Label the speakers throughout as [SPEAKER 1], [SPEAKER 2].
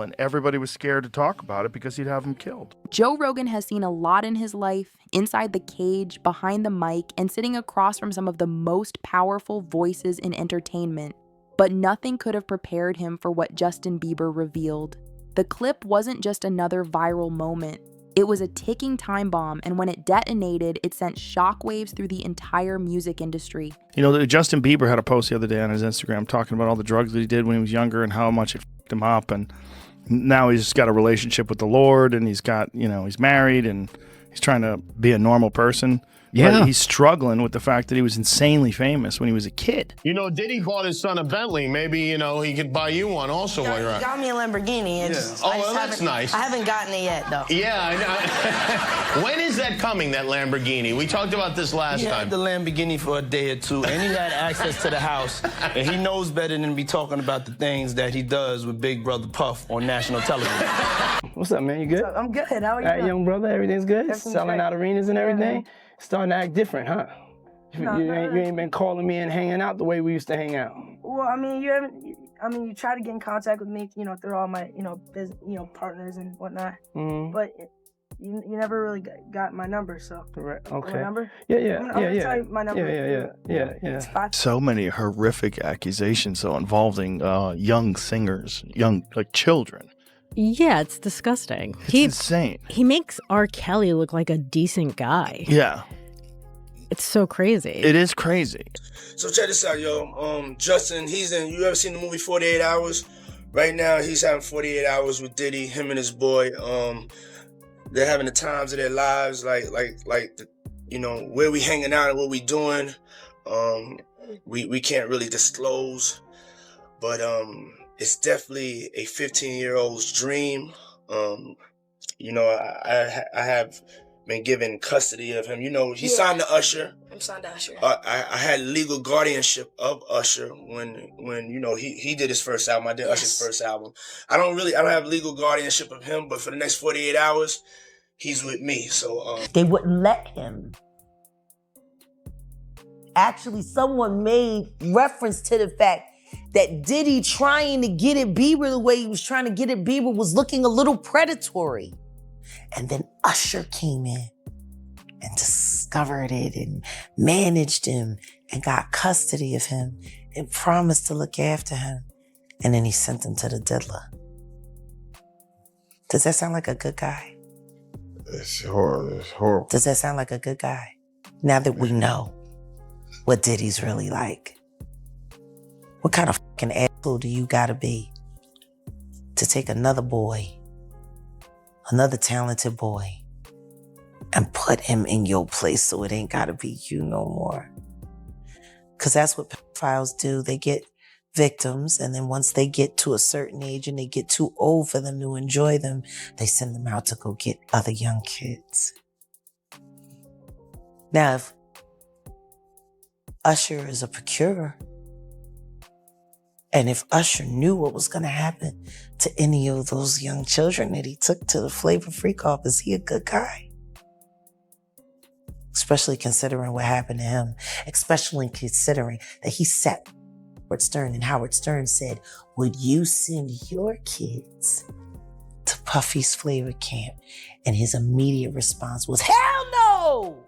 [SPEAKER 1] and everybody was scared to talk about it because he'd have him killed.
[SPEAKER 2] Joe Rogan has seen a lot in his life, inside the cage, behind the mic, and sitting across from some of the most powerful voices in entertainment. But nothing could have prepared him for what Justin Bieber revealed. The clip wasn't just another viral moment. It was a ticking time bomb, and when it detonated, it sent shockwaves through the entire music industry.
[SPEAKER 1] You know, Justin Bieber had a post the other day on his Instagram talking about all the drugs that he did when he was younger and how much it f***ed him up. And now he's got a relationship with the Lord, and he's got, he's married, and he's trying to be a normal person.
[SPEAKER 3] Yeah.
[SPEAKER 1] But he's struggling with the fact that he was insanely famous when he was a kid.
[SPEAKER 4] Diddy bought his son a Bentley. Maybe, he could buy you one also while you're out.
[SPEAKER 5] Got me a Lamborghini.
[SPEAKER 4] That's nice.
[SPEAKER 5] I haven't gotten it yet, though.
[SPEAKER 4] Yeah, I know. When is that coming, that Lamborghini? We talked about this last time.
[SPEAKER 6] He had the Lamborghini for a day or two, and he had access to the house, and he knows better than to be talking about the things that he does with Big Brother Puff on national television.
[SPEAKER 3] What's up, man? You good?
[SPEAKER 5] I'm good. How are you?
[SPEAKER 3] All right, young brother, everything's good?
[SPEAKER 5] Everything's
[SPEAKER 3] Selling
[SPEAKER 5] great.
[SPEAKER 3] out arenas and everything?
[SPEAKER 5] Yeah.
[SPEAKER 3] Starting to act different, huh?
[SPEAKER 5] No,
[SPEAKER 3] you ain't been calling me and hanging out the way we used to hang out.
[SPEAKER 5] Well, you try to get in contact with me, through all my, business, partners and whatnot.
[SPEAKER 3] Mm-hmm.
[SPEAKER 5] But you never really got my number, so.
[SPEAKER 3] Right. Okay.
[SPEAKER 5] My number?
[SPEAKER 3] Yeah.
[SPEAKER 5] I'm gonna tell you my number.
[SPEAKER 3] Yeah.
[SPEAKER 5] It's 5.
[SPEAKER 1] So many horrific accusations, though, involving young singers, children.
[SPEAKER 7] Yeah, it's disgusting.
[SPEAKER 1] It's insane.
[SPEAKER 7] He makes R. Kelly look like a decent guy.
[SPEAKER 1] Yeah.
[SPEAKER 7] It's so crazy.
[SPEAKER 1] It is crazy.
[SPEAKER 8] So check this out, yo. Justin, you ever seen the movie 48 Hours? Right now, he's having 48 hours with Diddy, him and his boy. They're having the times of their lives, where we hanging out and what we doing. We can't really disclose, but it's definitely a 15-year-old's dream. I have been given custody of him. He signed to Usher.
[SPEAKER 5] I'm signed to Usher.
[SPEAKER 8] I had legal guardianship of Usher when he did his first album. I did Usher's first album. I don't have legal guardianship of him, but for the next 48 hours, he's with me. So
[SPEAKER 9] they wouldn't let him. Actually, someone made reference to the fact that Diddy trying to get at Bieber the way he was trying to get at Bieber was looking a little predatory. And then Usher came in and discovered it and managed him and got custody of him and promised to look after him. And then he sent him to the diddler. Does that sound like a good guy?
[SPEAKER 10] It's horrible.
[SPEAKER 9] Does that sound like a good guy? Now that we know what Diddy's really like. What kind of fucking asshole do you gotta be to take another boy, another talented boy, and put him in your place so it ain't gotta be you no more? Because that's what pedophiles do. They get victims, and then once they get to a certain age and they get too old for them to enjoy them, they send them out to go get other young kids. Now, if Usher is a procurer, and if Usher knew what was gonna happen to any of those young children that he took to the Flavor Freak off, is he a good guy? Especially considering what happened to him, especially considering that he sat Howard Stern, and Howard Stern said, would you send your kids to Puffy's Flavor Camp? And his immediate response was, hell no!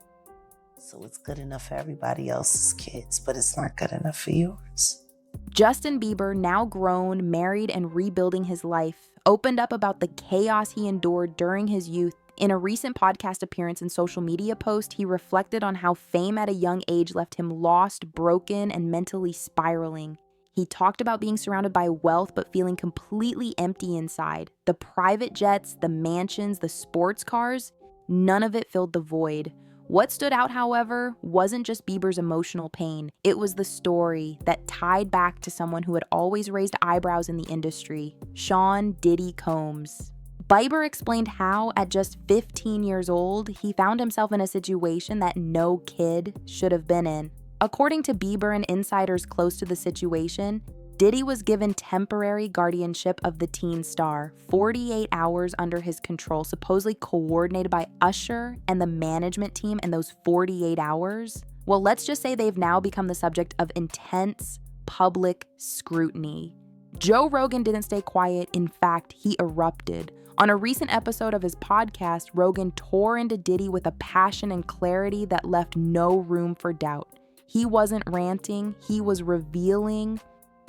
[SPEAKER 9] So it's good enough for everybody else's kids, but it's not good enough for yours.
[SPEAKER 2] Justin Bieber, now grown, married, and rebuilding his life, opened up about the chaos he endured during his youth. In a recent podcast appearance and social media post, he reflected on how fame at a young age left him lost, broken, and mentally spiraling. He talked about being surrounded by wealth but feeling completely empty inside. The private jets, the mansions, the sports cars, none of it filled the void. What stood out, however, wasn't just Bieber's emotional pain. It was the story that tied back to someone who had always raised eyebrows in the industry, Sean Diddy Combs. Bieber explained how, at just 15 years old, he found himself in a situation that no kid should have been in. According to Bieber and insiders close to the situation, Diddy was given temporary guardianship of the teen star, 48 hours under his control, supposedly coordinated by Usher and the management team in those 48 hours. Well, let's just say they've now become the subject of intense public scrutiny. Joe Rogan didn't stay quiet. In fact, he erupted. On a recent episode of his podcast, Rogan tore into Diddy with a passion and clarity that left no room for doubt. He wasn't ranting, he was revealing.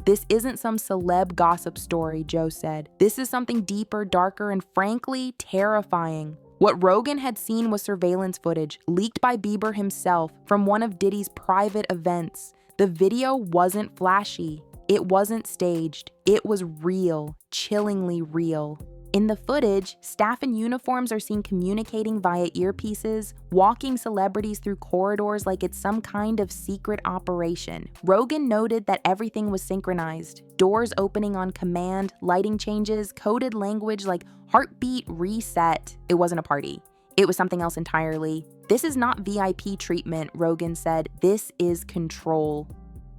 [SPEAKER 2] This isn't some celeb gossip story, Joe said. This is something deeper, darker, and frankly, terrifying. What Rogan had seen was surveillance footage leaked by Bieber himself from one of Diddy's private events. The video wasn't flashy. It wasn't staged. It was real, chillingly real. In the footage, staff in uniforms are seen communicating via earpieces, walking celebrities through corridors like it's some kind of secret operation. Rogan noted that everything was synchronized. Doors opening on command, lighting changes, coded language like heartbeat reset. It wasn't a party. It was something else entirely. This is not VIP treatment, Rogan said. This is control.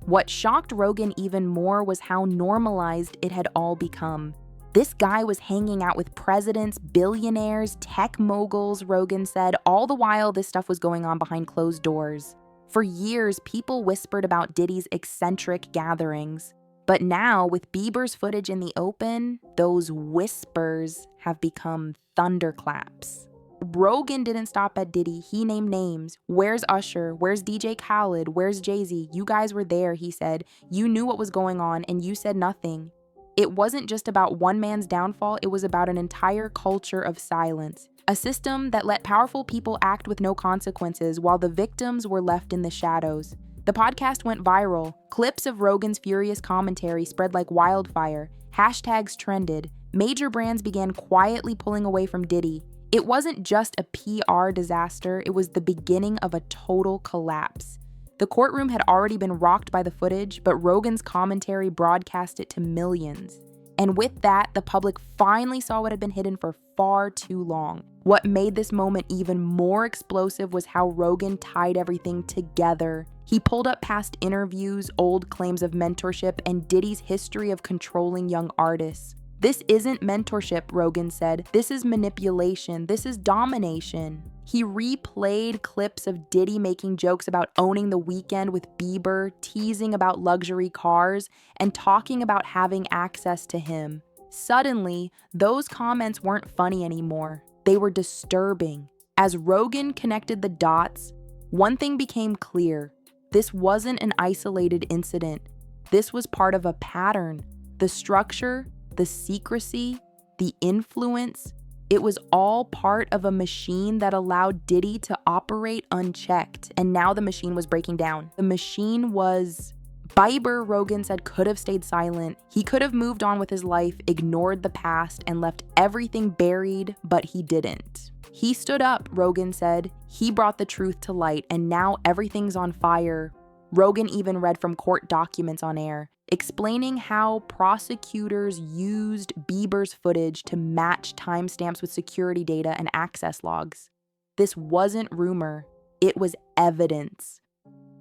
[SPEAKER 2] What shocked Rogan even more was how normalized it had all become. This guy was hanging out with presidents, billionaires, tech moguls, Rogan said. All the while, this stuff was going on behind closed doors. For years, people whispered about Diddy's eccentric gatherings. But now, with Bieber's footage in the open, those whispers have become thunderclaps. Rogan didn't stop at Diddy. He named names. Where's Usher? Where's DJ Khaled? Where's Jay-Z? You guys were there, he said. You knew what was going on, and you said nothing. It wasn't just about one man's downfall, it was about an entire culture of silence. A system that let powerful people act with no consequences while the victims were left in the shadows. The podcast went viral. Clips of Rogan's furious commentary spread like wildfire. Hashtags trended. Major brands began quietly pulling away from Diddy. It wasn't just a PR disaster, it was the beginning of a total collapse. The courtroom had already been rocked by the footage, but Rogan's commentary broadcast it to millions. And with that, the public finally saw what had been hidden for far too long. What made this moment even more explosive was how Rogan tied everything together. He pulled up past interviews, old claims of mentorship, and Diddy's history of controlling young artists. This isn't mentorship, Rogan said. This is manipulation. This is domination. He replayed clips of Diddy making jokes about owning the weekend with Bieber, teasing about luxury cars, and talking about having access to him. Suddenly, those comments weren't funny anymore. They were disturbing. As Rogan connected the dots, one thing became clear. This wasn't an isolated incident. This was part of a pattern. The structure, the secrecy, the influence, it was all part of a machine that allowed Diddy to operate unchecked, and now the machine was breaking down. The machine was... Bieber, Rogan said, could have stayed silent. He could have moved on with his life, ignored the past, and left everything buried, but he didn't. He stood up, Rogan said. He brought the truth to light, and now everything's on fire. Rogan even read from court documents on air, explaining how prosecutors used Bieber's footage to match timestamps with security data and access logs. This wasn't rumor, it was evidence.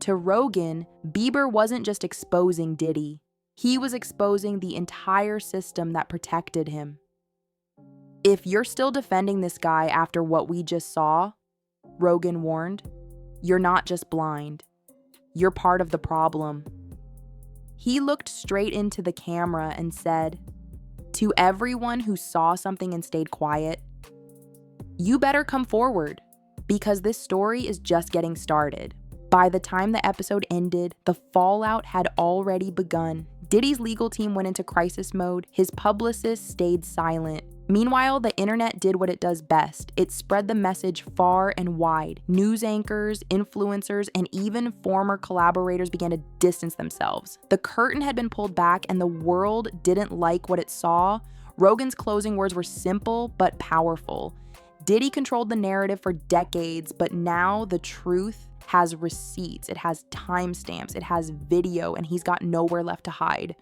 [SPEAKER 2] To Rogan, Bieber wasn't just exposing Diddy, he was exposing the entire system that protected him. If you're still defending this guy after what we just saw, Rogan warned, you're not just blind, you're part of the problem. He looked straight into the camera and said, to everyone who saw something and stayed quiet, you better come forward, because this story is just getting started. By the time the episode ended, the fallout had already begun. Diddy's legal team went into crisis mode. His publicist stayed silent. Meanwhile, the internet did what it does best. It spread the message far and wide. News anchors, influencers, and even former collaborators began to distance themselves. The curtain had been pulled back and the world didn't like what it saw. Rogan's closing words were simple but powerful. Diddy controlled the narrative for decades, but now the truth has receipts, it has timestamps, it has video, and he's got nowhere left to hide.